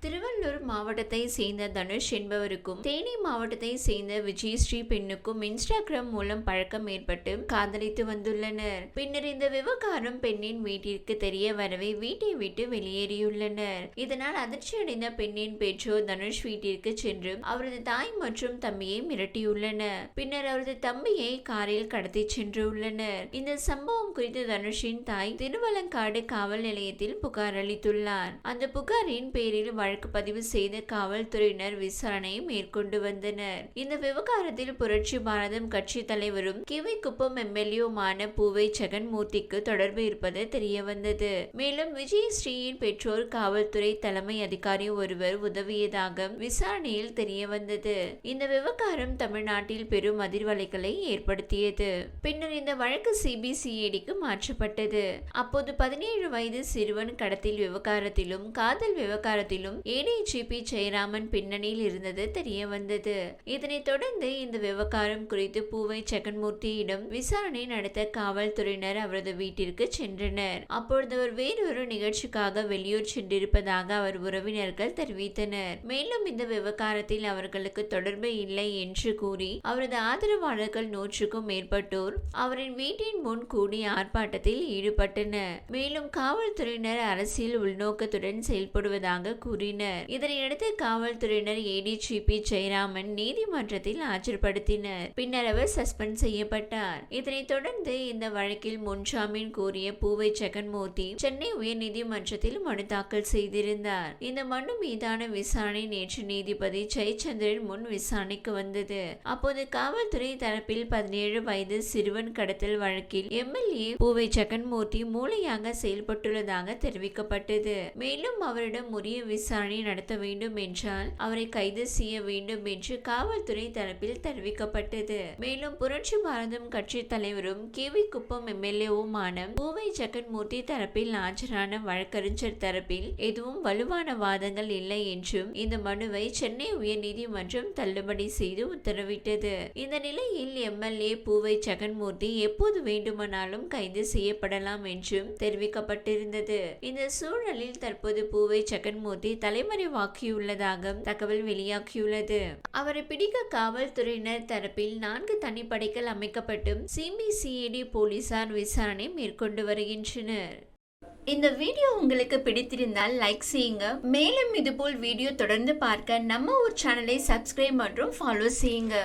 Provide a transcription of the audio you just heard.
திருவள்ளூர் மாவட்டத்தை சேர்ந்த தனுஷ் என்பவருக்கும் தேனி மாவட்டத்தை சேர்ந்த விஜயஸ்ரீ பெண்ணுக்கும் இன்ஸ்டாகிராம் மூலம் பழக்கம் ஏற்பட்டு காதலித்து வந்துள்ளனர். பின்னர் இந்த விவகாரம் பெண்ணின் வீட்டிற்கு தெரிய வரவே வீட்டை விட்டு வெளியேறியுள்ளனர். இதனால் அதிர்ச்சியடைந்த பெண்ணின் பெற்றோர் தனுஷ் வீட்டிற்கு சென்று அவரது தாய் மற்றும் தம்பியை மிரட்டியுள்ளனர். பின்னர் அவரது தம்பியை காரில் கடத்தி சென்றுள்ளனர். இந்த சம்பவம் குறித்து தனுஷின் தாய் திருவலங்காடு காவல் நிலையத்தில் புகார் அளித்துள்ளார். அந்த புகாரின் பேரில் வழக்கு பதிவு செய்த காவல்துறையினர் விசாரணை மேற்கொண்டு வந்தனர். இந்த விவகாரத்தில் புரட்சி பாரதம் கட்சி தலைவரும் கிவிக்குப்பம் எம்எல்ஏவுமான பூவை ஜெகன்மூர்த்திக்கு தொடர்பு இருப்பது தெரிய வந்தது. மேலும் விஜயஸ்ரீயின் பெற்றோர் காவல்துறை தலைமை அதிகாரி ஒருவர் உதவியதாக விசாரணையில் தெரிய வந்தது. இந்த விவகாரம் தமிழ்நாட்டில் பெரும் அதிர்வலைகளை ஏற்படுத்தியது. பின்னர் இந்த வழக்கு சிபிசிஐடிக்கு மாற்றப்பட்டது. அப்போது 17 வயது சிறுவன் கடத்தல் விவகாரத்திலும் காதல் விவகாரத்திலும் ஏடிஜிபி ஜெயராமன் பின்னணியில் இருந்தது தெரிய வந்தது. இதனைத் தொடர்ந்து இந்த விவகாரம் குறித்து பூவை ஜெகன்மூர்த்தியிடம் விசாரணை நடத்த காவல்துறையினர் அவரது வீட்டிற்கு சென்றனர். அப்பொழுது அவர் வேறொரு நிகழ்ச்சிக்காக வெளியூர் சென்றிருப்பதாக அவர் உறவினர்கள் தெரிவித்தனர். மேலும் இந்த விவகாரத்தில் அவர்களுக்கு தொடர்பு இல்லை என்று கூறி அவரது ஆதரவாளர்கள் 100க்கும் மேற்பட்டோர் அவரின் வீட்டின் முன் கூடி ஆர்ப்பாட்டத்தில் ஈடுபட்டனர். மேலும் காவல்துறையினர் அரசியல் உள்நோக்கத்துடன் செயல்படுவதாக கூறினர். இதனையடுத்து காவல்துறையினர் ஏடிஜிபி ஜெயராமன் நீதிமன்றத்தில் ஆஜர்படுத்தினர். பின்னர் அவர் சஸ்பெண்ட் செய்யப்பட்டார். இதனைத் தொடர்ந்து இந்த வழக்கில் முன்ஜாமீன் கோரிய பூவை ஜெகன்மூர்த்தி சென்னை உயர்நீதிமன்றத்தில் மனு தாக்கல் செய்திருந்தார். இந்த மனு மீதான விசாரணை நேற்று நீதிபதி ஜெயச்சந்திரன் முன் விசாரணைக்கு வந்தது. அப்போது காவல்துறை தரப்பில் 17 வயது சிறுவன் கடத்தல் வழக்கில் எம்எல்ஏ பூவை ஜெகன்மூர்த்தி மூளையாக செயல்பட்டுள்ளதாக தெரிவிக்கப்பட்டது. மேலும் அவரிடம் உரிய விசாரணை நடத்த வேண்டும் என்றால் அவரை கைது செய்ய வேண்டும் என்று காவல்துறை தரப்பில் தெரிவிக்கப்பட்டது. மேலும் புரட்சி பாரதம் கட்சி தலைவரும் கிவிக்குப்பம் எம்எல்ஏவுமான பூவை ஜெகன்மூர்த்தி தரப்பில் ஆஜரான வழக்கறிஞர் தரப்பில் எதுவும் வலுவான வாதங்கள் இல்லை என்றும் இந்த மனுவை சென்னை உயர்நீதிமன்றம் தள்ளுபடி செய்து உத்தரவிட்டது. இந்த நிலையில் எம்எல்ஏ பூவை ஜெகன்மூர்த்தி எப்போது வேண்டுமானாலும் கைது செய்யப்படலாம் என்றும் தெரிவிக்கப்பட்டிருந்தது. இந்த சூழலில் தற்போது பூவை ஜெகன்மூர்த்தி தலைமறைவாக்கியுள்ளதாக தகவல் வெளியாகியுள்ளது. அவரை பிடிக்க காவல்துறையினர் தரப்பில் 4 தனிப்படைகள் அமைக்கப்பட்டு சிபிசிஐடி போலீசார் விசாரணை மேற்கொண்டு வருகின்றனர். இந்த வீடியோ உங்களுக்கு பிடித்திருந்தால் லைக் செய்யுங்க. மேலும் இதுபோல் வீடியோ தொடர்ந்து பார்க்க நம்ம ஒரு சேனலை சப்ஸ்கிரைப் மற்றும் ஃபாலோ செய்யுங்க.